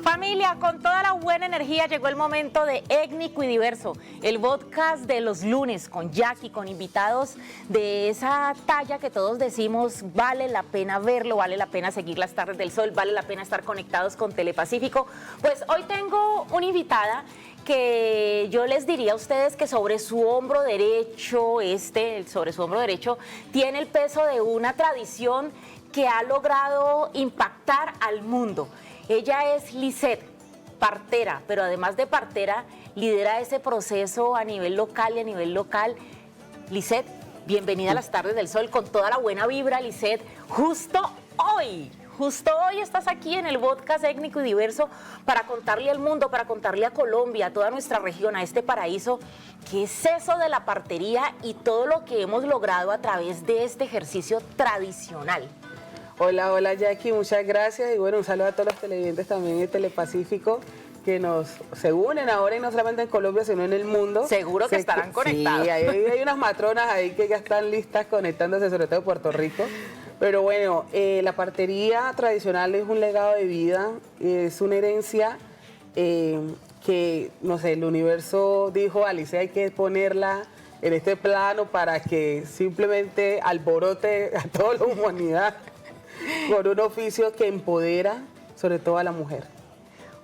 Familia, con toda la buena energía llegó el momento de Étnico y Diverso, el podcast de los lunes con Jackie, con invitados de esa talla que todos decimos vale la pena verlo, vale la pena seguir las tardes del sol, vale la pena estar conectados con Telepacífico. Pues hoy tengo una invitada que yo les diría a ustedes que sobre su hombro derecho, sobre su hombro derecho, tiene el peso de una tradición que ha logrado impactar al mundo. Ella es Lisette, partera, pero además de partera, lidera ese proceso a nivel local y a nivel local. Lisette, bienvenida a las Tardes del Sol con toda la buena vibra, Lisette. Justo hoy estás aquí en el podcast Étnico y Diverso para contarle al mundo, para contarle a Colombia, a toda nuestra región, a este paraíso, qué es eso de la partería y todo lo que hemos logrado a través de este ejercicio tradicional. Hola, hola Jackie, muchas gracias y bueno, un saludo a todos los televidentes también de Telepacífico que se unen ahora y no solamente en Colombia sino en el mundo. Seguro que estarán conectados. Sí, hay unas matronas ahí que ya están listas conectándose, sobre todo de Puerto Rico. Pero bueno, la partería tradicional es un legado de vida, es una herencia que, no sé, el universo dijo, Alicia, hay que ponerla en este plano para que simplemente alborote a toda la humanidad. Por un oficio que empodera sobre todo a la mujer.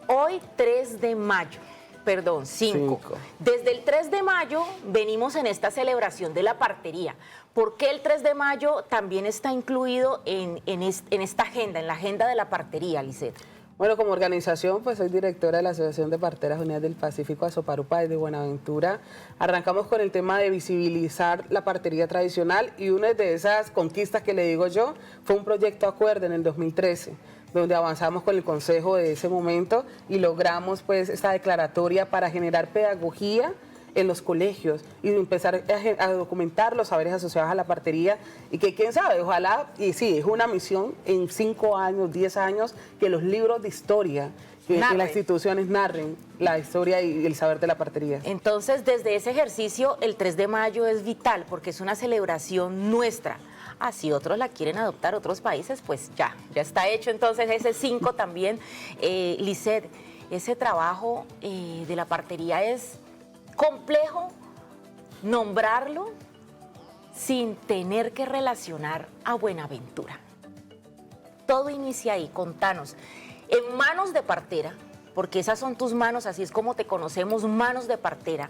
Hoy 3 de mayo, perdón, 5. Desde el 3 de mayo venimos en esta celebración de la partería. ¿Por qué el 3 de mayo también está incluido en esta agenda, en la agenda de la partería, Lisette? Bueno, como organización, pues soy directora de la Asociación de Parteras Unidas del Pacífico, Asoparupa, de Buenaventura. Arrancamos con el tema de visibilizar la partería tradicional y una de esas conquistas que le digo yo fue un proyecto Acuerdo en el 2013, donde avanzamos con el consejo de ese momento y logramos pues esta declaratoria para generar pedagogía en los colegios y empezar a documentar los saberes asociados a la partería y que quién sabe, ojalá, y sí, es una misión en 5 años, 10 años, que los libros de historia, que las instituciones narren la historia y el saber de la partería. Entonces, desde ese ejercicio, el 3 de mayo es vital porque es una celebración nuestra. Si otros la quieren adoptar, otros países, pues ya está hecho. Entonces, ese 5 también. Lisette, ese trabajo de la partería es complejo nombrarlo sin tener que relacionar a Buenaventura. Todo inicia ahí, contanos. En manos de partera, porque esas son tus manos, así es como te conocemos, manos de partera.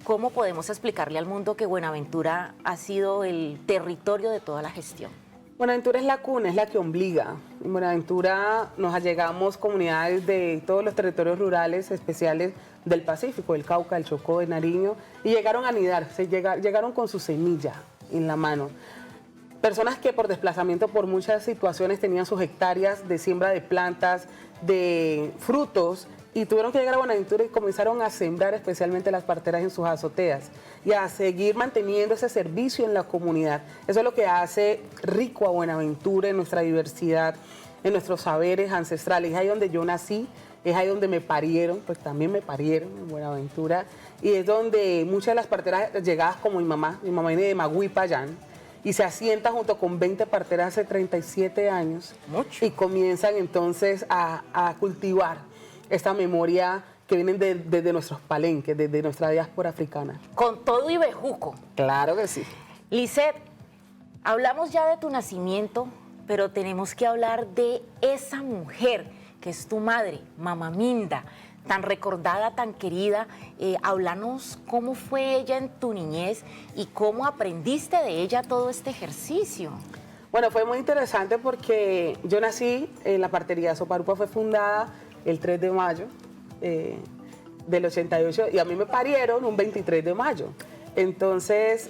¿Cómo podemos explicarle al mundo que Buenaventura ha sido el territorio de toda la gestión? Buenaventura es la cuna, es la que obliga. En Buenaventura nos allegamos comunidades de todos los territorios rurales especiales del Pacífico, del Cauca, del Chocó, de Nariño, y llegaron a anidar, llegaron con su semilla en la mano. Personas que por desplazamiento, por muchas situaciones, tenían sus hectáreas de siembra de plantas, de frutos, y tuvieron que llegar a Buenaventura y comenzaron a sembrar especialmente las parteras en sus azoteas y a seguir manteniendo ese servicio en la comunidad. Eso es lo que hace rico a Buenaventura en nuestra diversidad, en nuestros saberes ancestrales. Es ahí donde yo nací, es ahí donde me parieron, pues también me parieron en Buenaventura, y es donde muchas de las parteras llegadas como mi mamá viene de Magüí, Payán, y se asienta junto con 20 parteras hace 37 años. Mucho. Y comienzan entonces a cultivar esta memoria que viene desde nuestros palenques, desde nuestra diáspora africana. Con todo y bejuco. Claro que sí. Lisette, hablamos ya de tu nacimiento, pero tenemos que hablar de esa mujer que es tu madre, Mamá Minda, tan recordada, tan querida. Háblanos cómo fue ella en tu niñez y cómo aprendiste de ella todo este ejercicio. Bueno, fue muy interesante porque yo nací en la partería Asoparupa, fue fundada el 3 de mayo del 88 y a mí me parieron un 23 de mayo. Entonces,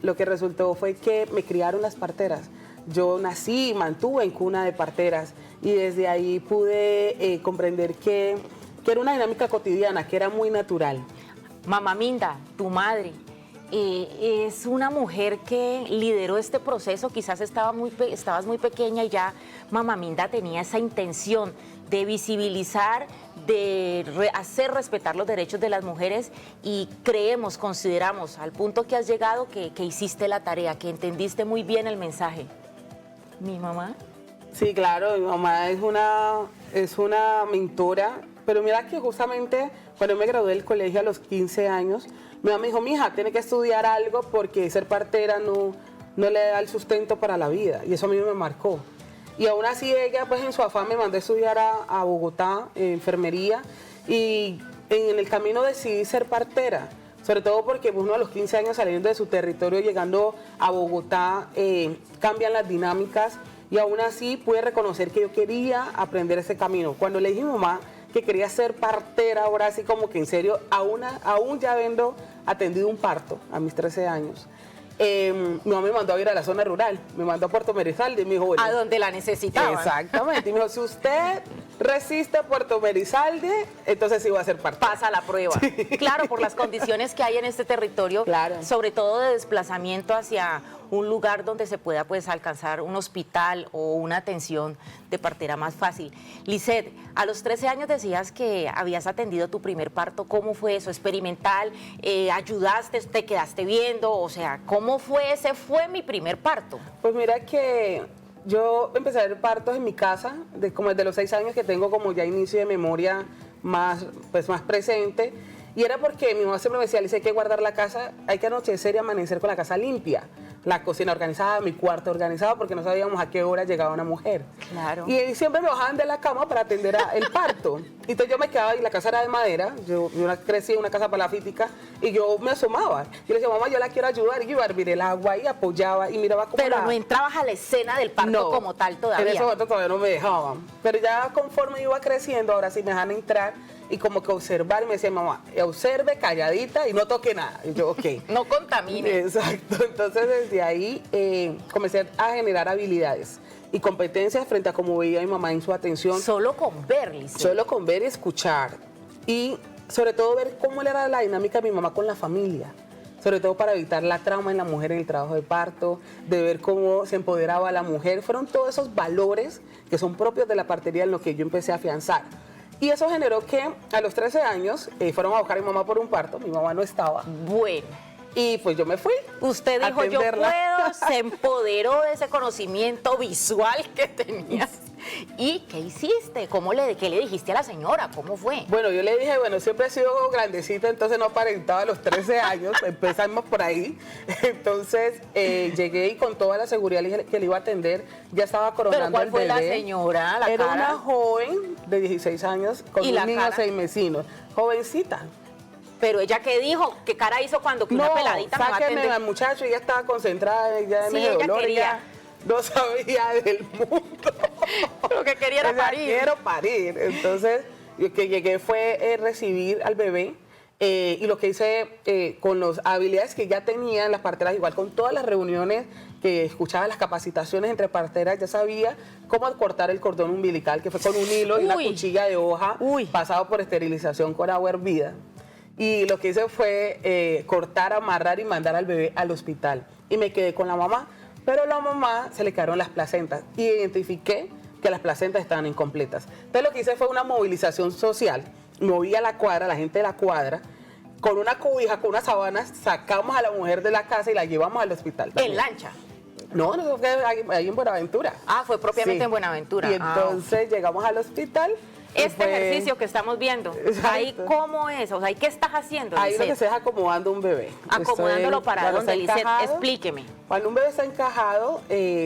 lo que resultó fue que me criaron las parteras. Yo nací y mantuve en cuna de parteras y desde ahí pude comprender que era una dinámica cotidiana, que era muy natural. Mamá Minda, tu madre, es una mujer que lideró este proceso, quizás estabas muy pequeña y ya Mamá Minda tenía esa intención de visibilizar, de hacer respetar los derechos de las mujeres y consideramos al punto que has llegado que hiciste la tarea, que entendiste muy bien el mensaje. ¿Mi mamá? Sí, claro, mi mamá es es una mentora, pero mira que justamente cuando yo me gradué del colegio a los 15 años, mi mamá me dijo, mija, tiene que estudiar algo porque ser partera no le da el sustento para la vida, y eso a mí me marcó. Y aún así ella, pues en su afán me mandó a estudiar a Bogotá, enfermería, y en el camino decidí ser partera. Sobre todo porque uno a los 15 años saliendo de su territorio, llegando a Bogotá, cambian las dinámicas y aún así pude reconocer que yo quería aprender ese camino. Cuando le dije a mi mamá que quería ser partera, ahora sí como que en serio, aún ya habiendo atendido un parto a mis 13 años, mi mamá me mandó a ir a la zona rural, me mandó a Puerto Merizalde y me dijo, bueno, A donde la necesitaban. exactamente, y me dijo, si usted resiste Puerto Merizalde, entonces sí va a ser partera. Pasa la prueba. Claro, por las condiciones que hay en este territorio, Claro. sobre todo de desplazamiento hacia un lugar donde se pueda pues alcanzar un hospital o una atención de partera más fácil. Lisset, a los 13 años decías que habías atendido tu primer parto. ¿Cómo fue eso? ¿Experimental? ¿Ayudaste? ¿Te quedaste viendo? O sea, ¿cómo fue? Ese fue mi primer parto. Pues mira que yo empecé a ver partos en mi casa, como desde los 6 años que tengo como ya inicio de memoria más presente. Y era porque mi mamá siempre me decía, Alicia, hay que guardar la casa, hay que anochecer y amanecer con la casa limpia. La cocina organizada, mi cuarto organizado, porque no sabíamos a qué hora llegaba una mujer. Claro. Y siempre me bajaban de la cama para atender el parto. Y entonces yo me quedaba, y la casa era de madera, yo crecí en una casa palafítica, y yo me asomaba. Yo le decía, mamá, yo la quiero ayudar, y yo iba a hervir el agua, y apoyaba, y miraba cómo Pero no entrabas a la escena del parto No, como tal todavía. En ese momento todavía no me dejaban. Pero ya conforme iba creciendo, ahora sí me dejan entrar y como que observar. Y me decía, mamá, observe calladita y no toque nada. Y yo, ok. No contamine. Exacto. Entonces desde ahí comencé a generar habilidades y competencias frente a cómo veía a mi mamá en su atención. Solo con ver, Lisset. Solo con ver y escuchar. Y sobre todo ver cómo era la dinámica de mi mamá con la familia. Sobre todo para evitar la trauma en la mujer en el trabajo de parto, de ver cómo se empoderaba a la mujer. Fueron todos esos valores que son propios de la partería en lo que yo empecé a afianzar. Y eso generó que a los 13 años fueron a buscar a mi mamá por un parto. Mi mamá no estaba. Bueno. Y pues yo me fui. Usted dijo, yo atenderla. puedo, se empoderó de ese conocimiento visual que tenías. ¿Y qué hiciste? ¿Qué le dijiste a la señora? ¿Cómo fue? Bueno, yo le dije, bueno, siempre he sido grandecita, entonces no aparentaba a los 13 años, empezamos por ahí. Entonces llegué y con toda la seguridad le dije que le iba a atender, ya estaba coronando ¿Pero cuál al fue bebé. la señora? ¿La Era cara? una joven de 16 años con ¿Y un la niño cara? 6 mesinos, jovencita. Pero ella, ¿qué dijo? ¿Qué cara hizo cuando que una peladita me va a sáquenme atender? al muchacho, ella estaba concentrada ya en Sí, ese ella dolor, quería. ella no sabía del mundo. Lo que quería era O sea, parir. quiero parir. Entonces, lo que llegué fue recibir al bebé y lo que hice con las habilidades que ya tenía en las parteras, igual con todas las reuniones que escuchaba, las capacitaciones entre parteras, ya sabía cómo cortar el cordón umbilical, que fue con un hilo y una Uy. cuchilla de hoja, pasado por esterilización con agua hervida. Y lo que hice fue cortar, amarrar y mandar al bebé al hospital. Y me quedé con la mamá. Pero a la mamá se le quedaron las placentas. Y identifiqué que las placentas estaban incompletas. Entonces lo que hice fue una movilización social. Moví a la cuadra, la gente de la cuadra, con una cobija, con unas sábanas, sacamos a la mujer de la casa y la llevamos al hospital. ¿En lancha? No, eso fue ahí en Buenaventura. Ah, fue propiamente Sí. en Buenaventura. Y entonces llegamos al hospital. y Este fue- ejercicio que estamos viendo, Exacto. ahí cómo es, o sea, ¿qué estás haciendo, Ahí lo que Lisset? se es acomodando un bebé. Acomodándolo para cuando dónde, está Lisset, encajado, explíqueme. Cuando un bebé está encajado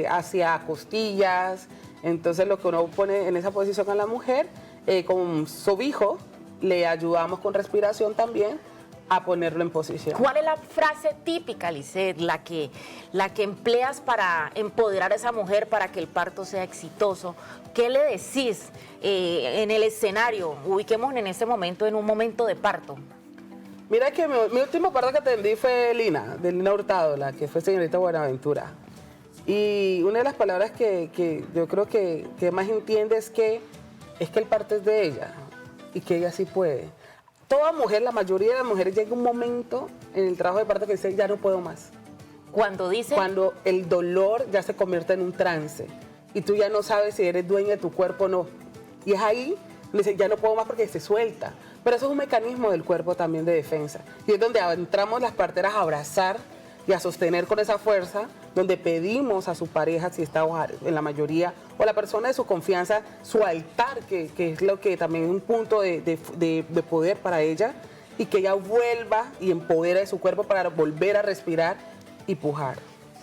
hacia costillas, entonces lo que uno pone en esa posición a la mujer, con sobijo, le ayudamos con respiración también a ponerlo en posición. ¿Cuál es la frase típica, Lisset, la que empleas para empoderar a esa mujer para que el parto sea exitoso? ¿Qué le decís en el escenario? Ubiquémonos en este momento, en un momento de parto. Mira que mi último parto que atendí fue de Lina Hurtado, la que fue señorita Buenaventura. Y una de las palabras que yo creo que más entiende es que el parto es de ella y que ella sí puede. Toda mujer, la mayoría de las mujeres llega un momento en el trabajo de parto que dice, ya no puedo más. Cuando dice... Cuando el dolor ya se convierte en un trance y tú ya no sabes si eres dueña de tu cuerpo o no. Y es ahí donde dice, ya no puedo más porque se suelta. Pero eso es un mecanismo del cuerpo también de defensa. Y es donde entramos las parteras a abrazar y a sostener con esa fuerza donde pedimos a su pareja, si está en la mayoría, o la persona de su confianza, su altar, que es lo que también es un punto de poder para ella, y que ella vuelva y empodera de su cuerpo para volver a respirar y pujar.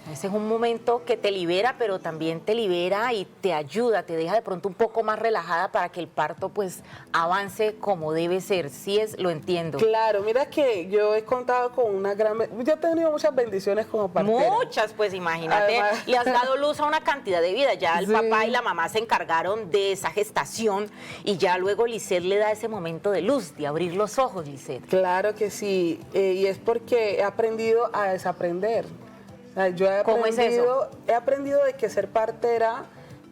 Ese es un momento que te libera, pero también te libera y te ayuda, te deja de pronto un poco más relajada para que el parto pues avance como debe ser. Sí, lo entiendo. Claro, mira que yo he contado con una gran... Yo he tenido muchas bendiciones como partera. Muchas, pues imagínate, Además, le has dado luz a una cantidad de vida. Ya el sí. papá y la mamá se encargaron de esa gestación y ya luego Lisette le da ese momento de luz, de abrir los ojos, Lisette. Claro que sí, y es porque he aprendido a desaprender. Yo ¿Cómo es eso? He aprendido de que ser partera,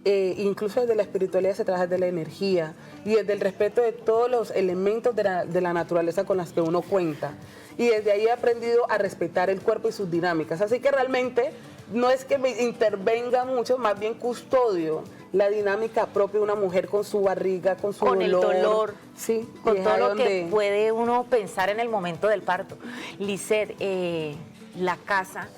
incluso desde la espiritualidad, se trabaja desde la energía y desde el respeto de todos los elementos de la naturaleza con las que uno cuenta. Y desde ahí he aprendido a respetar el cuerpo y sus dinámicas. Así que realmente no es que me intervenga mucho, más bien custodio la dinámica propia de una mujer con su barriga, con su Con el dolor, sí, con todo lo que puede uno pensar en el momento del parto. Lisette, la casa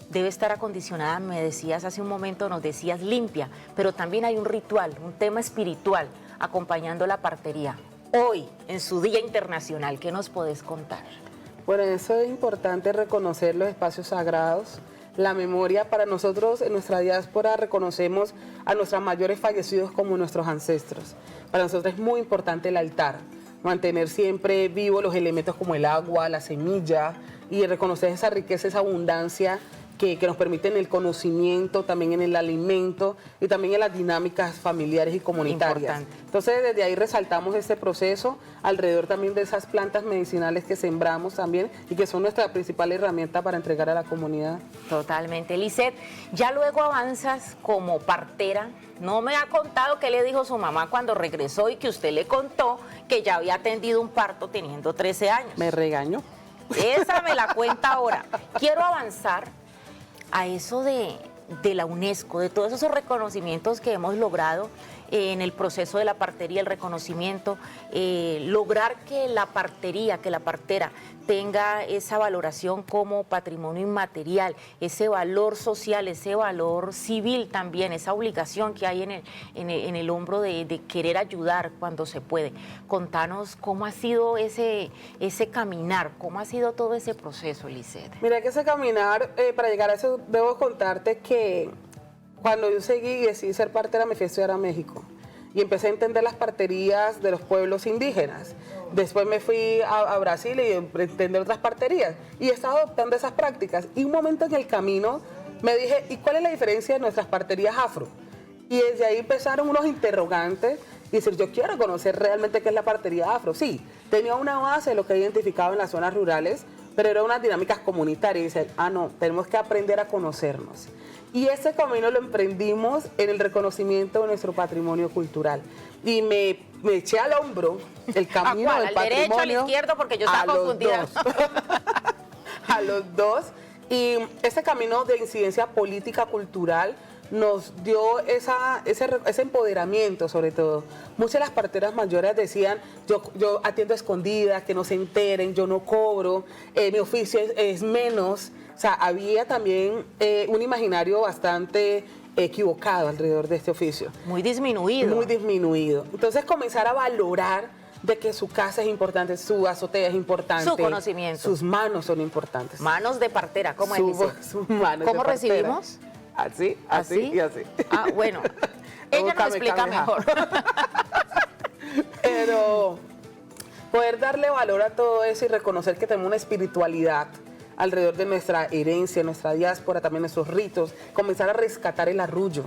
debe estar acondicionada, me decías hace un momento, nos decías limpia, pero también hay un ritual, un tema espiritual acompañando la partería. Hoy, en su Día Internacional, ¿qué nos podés contar? Bueno, eso es importante, reconocer los espacios sagrados, la memoria. Para nosotros, en nuestra diáspora, reconocemos a nuestros mayores fallecidos como nuestros ancestros. Para nosotros es muy importante el altar, mantener siempre vivos los elementos como el agua, la semilla, y reconocer esa riqueza, esa abundancia que nos permiten el conocimiento, también en el alimento y también en las dinámicas familiares y comunitarias. Importante. Entonces, desde ahí resaltamos este proceso alrededor también de esas plantas medicinales que sembramos también y que son nuestra principal herramienta para entregar a la comunidad. Totalmente. Lisette, ya luego avanzas como partera. No me ha contado qué le dijo su mamá cuando regresó y que usted le contó que ya había atendido un parto teniendo 13 años. Me regañó. Esa me la cuenta ahora. Quiero avanzar a eso de la UNESCO, de todos esos reconocimientos que hemos logrado en el proceso de la partería, el reconocimiento, lograr que la partería, que la partera tenga esa valoración como patrimonio inmaterial, ese valor social, ese valor civil también, esa obligación que hay en el hombro de querer ayudar cuando se puede. Contanos cómo ha sido ese caminar, cómo ha sido todo ese proceso, Lisette. Mira que ese caminar, para llegar a eso, debo contarte que cuando yo seguí y decidí ser partera, me fui a estudiar a México y empecé a entender las parterías de los pueblos indígenas. Después me fui a Brasil y entender otras parterías y he estado adoptando esas prácticas. Y un momento en el camino me dije, ¿y cuál es la diferencia de nuestras parterías afro? Y desde ahí empezaron unos interrogantes y decir, yo quiero conocer realmente qué es la partería afro. Sí, tenía una base de lo que he identificado en las zonas rurales, pero eran unas dinámicas comunitarias. Y dice, no, tenemos que aprender a conocernos. Y ese camino lo emprendimos en el reconocimiento de nuestro patrimonio cultural. Y me eché al hombro el camino del patrimonio. ¿Al derecho, al izquierdo? Porque yo estaba confundida. A los dos. Y ese camino de incidencia política, cultural, nos dio ese empoderamiento, sobre todo. Muchas de las parteras mayores decían, yo atiendo a escondidas, que no se enteren, yo no cobro, mi oficio es menos. O sea, había también un imaginario bastante equivocado alrededor de este oficio. Muy disminuido. Muy disminuido. Entonces, comenzar a valorar de que su casa es importante, su azotea es importante. Su conocimiento. Sus manos son importantes. Manos de partera, ¿cómo es? Sus manos ¿Cómo de partera. recibimos? Así, así y así. Ah, bueno. Ella nos explica mejor. Pero poder darle valor a todo eso y reconocer que tenemos una espiritualidad alrededor de nuestra herencia, nuestra diáspora, también nuestros ritos, comenzar a rescatar el arrullo,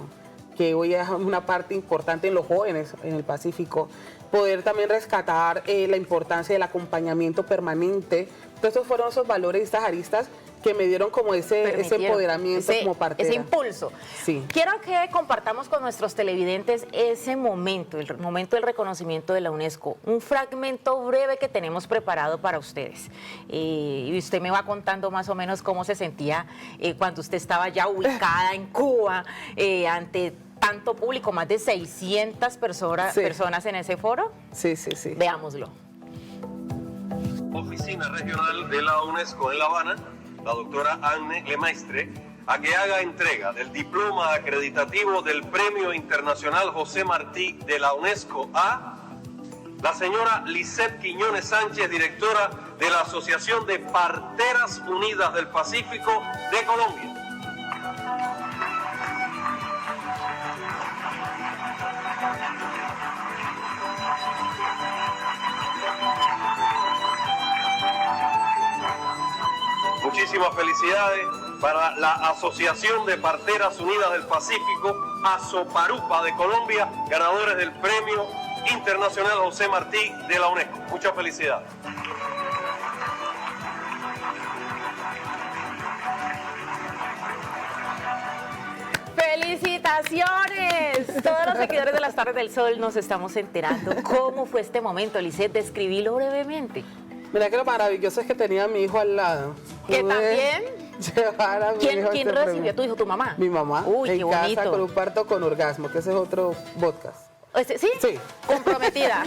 que hoy es una parte importante en los jóvenes en el Pacífico, poder también rescatar la importancia del acompañamiento permanente. Entonces, estos fueron esos valores, estas aristas que me dieron como ese empoderamiento como partera. Ese impulso. Sí. Quiero que compartamos con nuestros televidentes ese momento, el momento del reconocimiento de la UNESCO. Un fragmento breve que tenemos preparado para ustedes. Y usted me va contando más o menos cómo se sentía cuando usted estaba ya ubicada en Cuba, ante tanto público, más de 600 personas en ese foro. Sí, sí, sí. Veámoslo. Oficina Regional de la UNESCO en La Habana, la doctora Anne Lemaistre, a que haga entrega del diploma acreditativo del Premio Internacional José Martí de la UNESCO a la señora Lisette Quiñones Sánchez, directora de la Asociación de Parteras Unidas del Pacífico de Colombia. Muchísimas felicidades para la Asociación de Parteras Unidas del Pacífico, ASOPARUPA de Colombia, ganadores del Premio Internacional José Martí de la UNESCO. Muchas felicidades. ¡Felicitaciones! Todos los seguidores de las Tardes del Sol nos estamos enterando. ¿Cómo fue este momento, Lisette? Describílo brevemente. Mira que lo maravilloso es que tenía a mi hijo al lado. ¿Que también? Llevar a mi hijo ¿Quién recibió a tu hijo? ¿Tu mamá? Mi mamá. Uy, en qué casa bonito. con un parto con orgasmo, que ese es otro podcast. ¿Sí? Sí. Comprometida.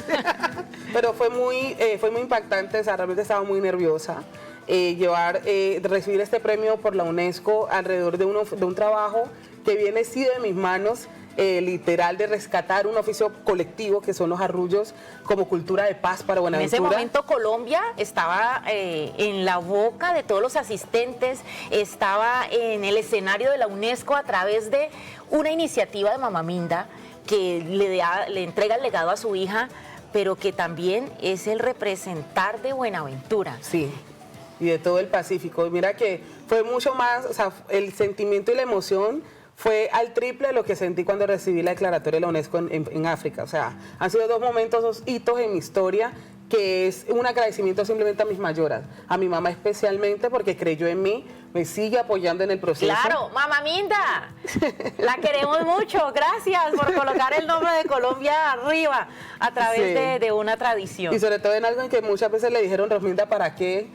Pero fue muy impactante, o sea, realmente estaba muy nerviosa. Recibir este premio por la UNESCO alrededor de un trabajo que viene sí de mis manos, literal, de rescatar un oficio colectivo que son los arrullos como cultura de paz para En Buenaventura. ese momento Colombia estaba en la boca de todos los asistentes, estaba en el escenario de la UNESCO a través de una iniciativa de Mamá Minda que le entrega el legado a su hija, pero que también es el representar de Buenaventura. Sí, y de todo el Pacífico. Y mira que fue mucho más, o sea, el sentimiento y la emoción fue al triple de lo que sentí cuando recibí la declaratoria de la UNESCO en África. O sea, han sido dos momentos, dos hitos en mi historia, que es un agradecimiento simplemente a mis mayoras, a mi mamá especialmente porque creyó en mí, me sigue apoyando en el proceso. Claro, Mamá Minda, la queremos mucho, gracias por colocar el nombre de Colombia arriba a través Sí. de una tradición. Y sobre todo en algo en que muchas veces le dijeron, Rosminda, ¿para qué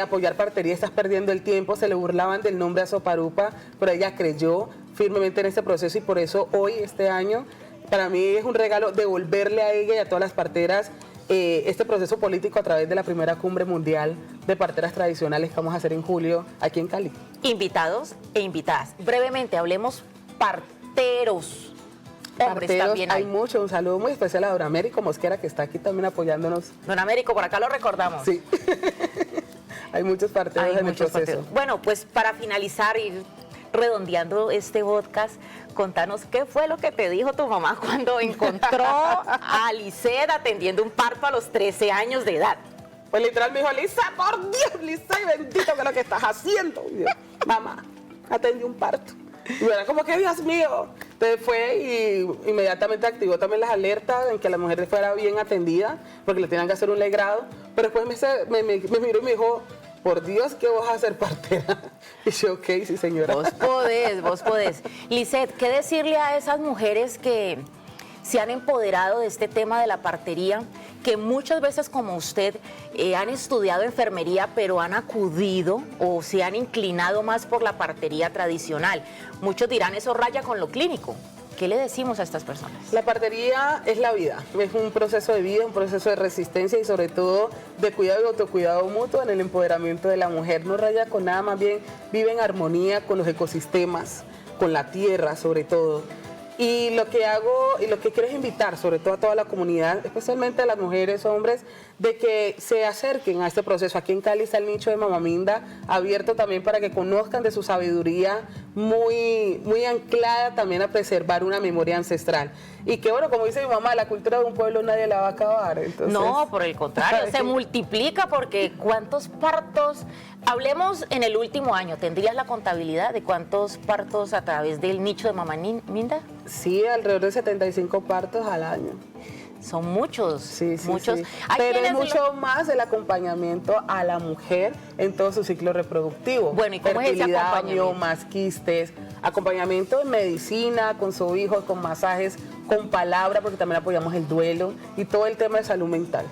apoyar partería? Estás perdiendo el tiempo. Se le burlaban del nombre ASOPARUPA, pero ella creyó firmemente en este proceso y por eso hoy, este año, para mí es un regalo devolverle a ella y a todas las parteras este proceso político a través de la primera cumbre mundial de parteras tradicionales que vamos a hacer en julio aquí en Cali. Invitados e invitadas. Brevemente, hablemos parteros. Hombres Parteros, también hay hay. mucho. Un saludo muy especial a Don Américo Mosquera, que está aquí también apoyándonos. Don Américo, por acá lo recordamos. Sí. Hay muchos parteros Hay en muchos el proceso. parteros. Bueno, pues para finalizar y redondeando este podcast, contanos qué fue lo que te dijo tu mamá cuando encontró a Lisette atendiendo un parto a los 13 años de edad. Pues literal me dijo, Lisa, por Dios, Lisa, y bendito que es lo que estás haciendo. Y yo, mamá, atendí un parto. Y era como que, Dios mío. Entonces fue y inmediatamente activó también las alertas en que la mujer fuera bien atendida, porque le tenían que hacer un legrado. Pero después me miró y me dijo, por Dios, ¿qué vas a hacer partera? Y yo, ok, sí, señora. Vos podés, vos podés. Lisette, ¿qué decirle a esas mujeres que se han empoderado de este tema de la partería, que muchas veces como usted han estudiado enfermería, pero han acudido o se han inclinado más por la partería tradicional? Muchos dirán, eso raya con lo clínico. ¿Qué le decimos a estas personas? La partería es la vida, es un proceso de vida, un proceso de resistencia y sobre todo de cuidado y autocuidado mutuo en el empoderamiento de la mujer. No raya con nada, más bien vive en armonía con los ecosistemas, con la tierra sobre todo. Y lo que hago y lo que quiero es invitar sobre todo a toda la comunidad, especialmente a las mujeres, hombres, de que se acerquen a este proceso. Aquí en Cali está el nicho de Mamá Minda abierto también para que conozcan de su sabiduría muy anclada también a preservar una memoria ancestral. Y que bueno, como dice mi mamá, la cultura de un pueblo nadie la va a acabar. Entonces, no, por el contrario, se multiplica porque ¿cuántos partos? Hablemos en el último año, ¿tendrías la contabilidad de cuántos partos a través del nicho de Mamá Minda? Sí, alrededor de 75 partos al año. Son muchos, sí, muchos. Sí. Pero es mucho más el acompañamiento a la mujer en todo su ciclo reproductivo. Bueno, ¿y cómo es ese fertilidad, acompañamiento? miomas, quistes, acompañamiento en medicina, con su hijo, con masajes, con palabra, porque también apoyamos el duelo y todo el tema de salud mental.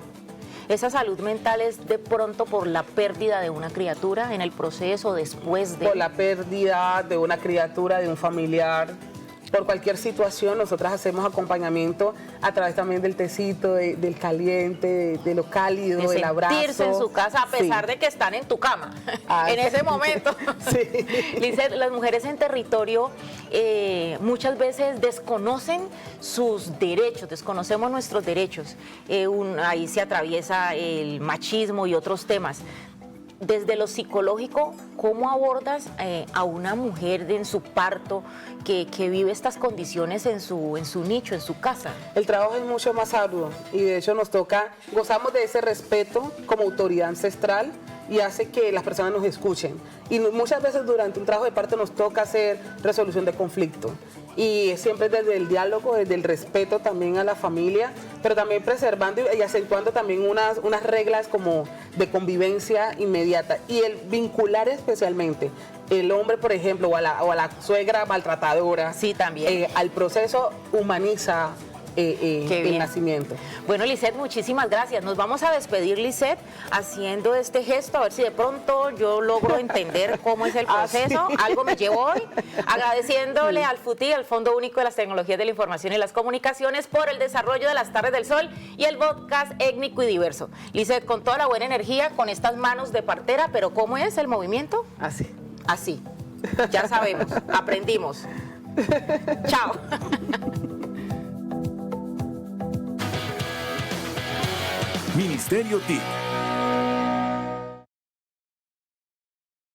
Esa salud mental es de pronto por la pérdida de una criatura en el proceso después de... Por la pérdida de una criatura, de un familiar. por cualquier situación, nosotras hacemos acompañamiento a través también del tecito, del caliente, de lo cálido, del abrazo. Sentirse en su casa a pesar de que están en tu cama, en ese momento. Sí. Lizeth, las mujeres en territorio muchas veces desconocen sus derechos, desconocemos nuestros derechos. Ahí se atraviesa el machismo y otros temas. Desde lo psicológico, ¿cómo abordas a una mujer en su parto que vive estas condiciones en su nicho, en su casa? El trabajo es mucho más arduo y de hecho gozamos de ese respeto como autoridad ancestral y hace que las personas nos escuchen. Y muchas veces durante un trabajo de parto nos toca hacer resolución de conflicto. Y siempre desde el diálogo, desde el respeto también a la familia, pero también preservando y acentuando también unas reglas como de convivencia inmediata. Y el vincular especialmente el hombre, por ejemplo, o a la suegra maltratadora, sí, también. Al proceso humaniza el nacimiento. Bueno, Lizeth, muchísimas gracias. Nos vamos a despedir, Lizeth, haciendo este gesto, a ver si de pronto yo logro entender cómo es el proceso. Sí. Algo me llevo hoy. Agradeciéndole al FUTI, al Fondo Único de las Tecnologías de la Información y las Comunicaciones, por el desarrollo de las Tardes del Sol y el podcast étnico y diverso. Lizeth, con toda la buena energía, con estas manos de partera, pero ¿cómo es el movimiento? Así. Así. Ya sabemos, aprendimos. Chao. Ministerio TIC,